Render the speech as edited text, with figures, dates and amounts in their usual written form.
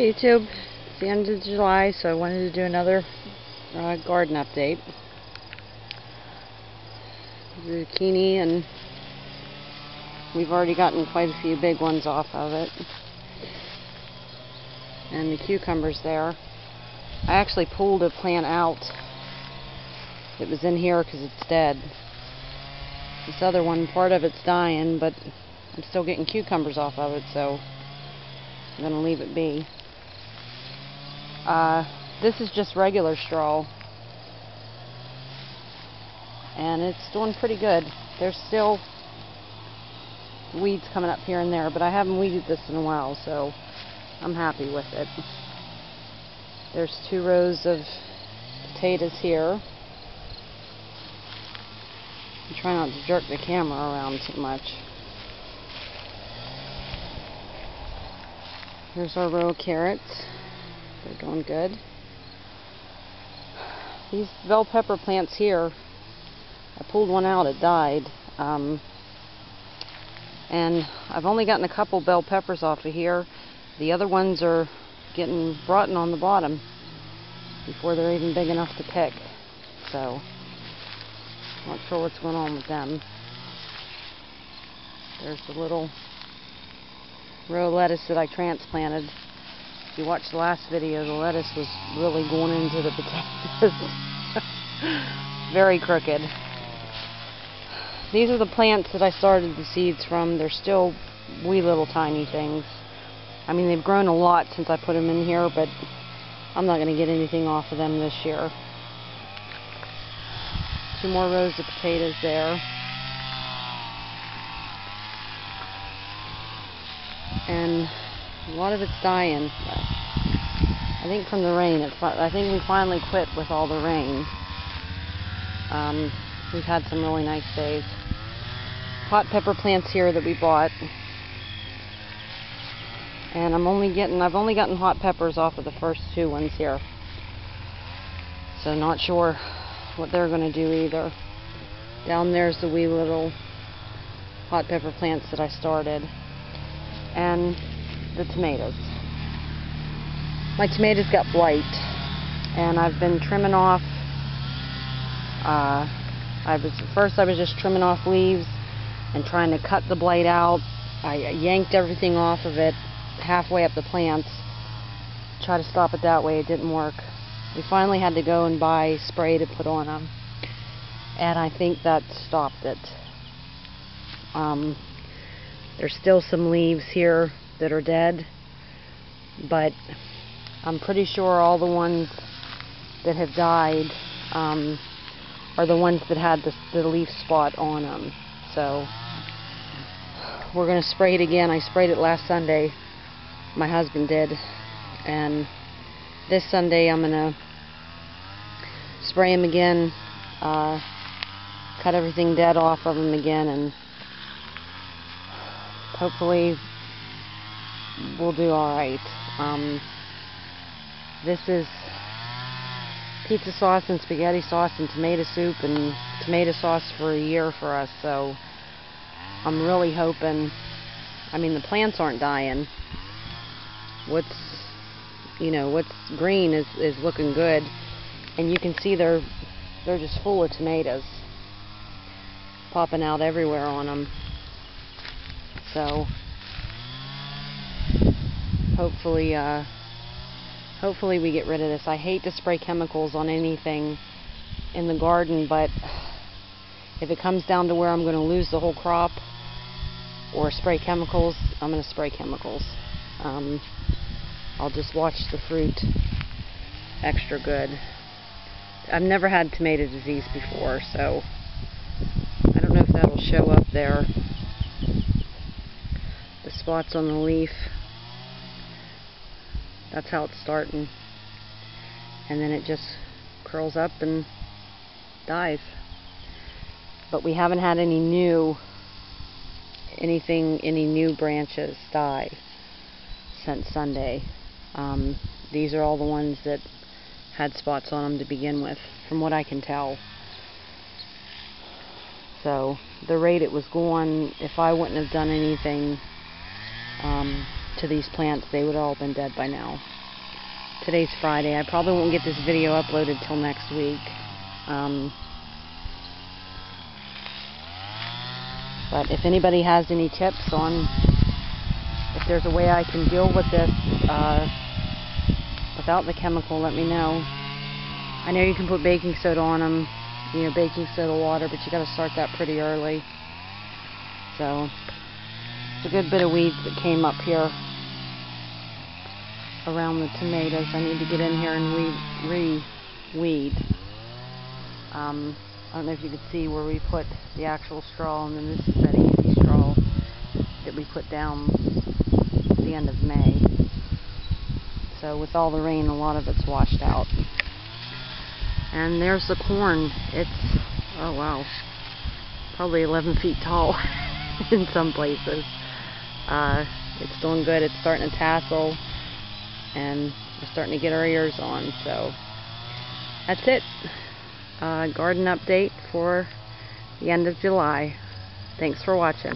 YouTube, it's the end of July, so I wanted to do another garden update. Zucchini, and we've already gotten quite a few big ones off of it. And the cucumbers there. I actually pulled a plant out that was in here because it's dead. This other one, part of it's dying, but I'm still getting cucumbers off of it, so I'm going to leave it be. This is just regular straw, and it's doing pretty good. There's still weeds coming up here and there, but I haven't weeded this in a while, so I'm happy with it. There's 2 rows of potatoes here. I'm trying not to jerk the camera around too much. Here's our row of carrots. They're doing good. These bell pepper plants here, I pulled one out, it died. And I've only gotten a couple bell peppers off of here. The other ones are getting rotten on the bottom before they're even big enough to pick. So, not sure what's going on with them. There's the little row of lettuce that I transplanted. If you watched the last video, the lettuce was really going into the potatoes. Very crooked. These are the plants that I started the seeds from. They're still wee little tiny things. I mean, they've grown a lot since I put them in here, but I'm not going to get anything off of them this year. 2 more rows of potatoes there. And a lot of it's dying. I think from the rain. I think we finally quit with all the rain. We've had some really nice days. Hot pepper plants here that we bought. And I've only gotten hot peppers off of the first 2 ones here. So not sure what they're going to do either. Down there's the wee little hot pepper plants that I started. And the tomatoes. My tomatoes got blight, and I've been trimming off. First I was just trimming off leaves and trying to cut the blight out. I yanked everything off of it halfway up the plants. Try to stop it that way. It didn't work. We finally had to go and buy spray to put on them, and I think that stopped it. There's still some leaves here that are dead, but I'm pretty sure all the ones that have died are the ones that had the leaf spot on them. So we're going to spray it again. I sprayed it last Sunday. My husband did. And this Sunday I'm going to spray them again, cut everything dead off of them again, and hopefully we'll do alright. This is pizza sauce and spaghetti sauce and tomato soup and tomato sauce for a year for us, so I'm really hoping. I mean, the plants aren't dying. What's green is looking good, and you can see they're just full of tomatoes popping out everywhere on them. So hopefully we get rid of this. I hate to spray chemicals on anything in the garden, but if it comes down to where I'm going to lose the whole crop or spray chemicals, I'm going to spray chemicals. I'll just watch the fruit extra good. I've never had tomato disease before, so I don't know if that'll show up there. The spots on the leaf. That's how it's starting. And then it just curls up and dies. But we haven't had any new branches die since Sunday. These are all the ones that had spots on them to begin with, from what I can tell. So the rate it was going, if I wouldn't have done anything to these plants, they would have all been dead by now. today's Friday. I probably won't get this video uploaded till next week. But if anybody has any tips on if there's a way I can deal with this without the chemical, let me know. I know you can put baking soda on them, you know, baking soda water, but you got to start that pretty early. So it's a good bit of weeds that came up here around the tomatoes. I need to get in here and re-weed. I don't know if you can see where we put the actual straw, and then this is that easy straw that we put down at the end of May. So with all the rain, a lot of it's washed out. And there's the corn. It's, oh wow, probably 11 feet tall in some places. It's doing good. It's starting to tassel, and we're starting to get our ears on. So that's it. Garden update for the end of July. Thanks for watching.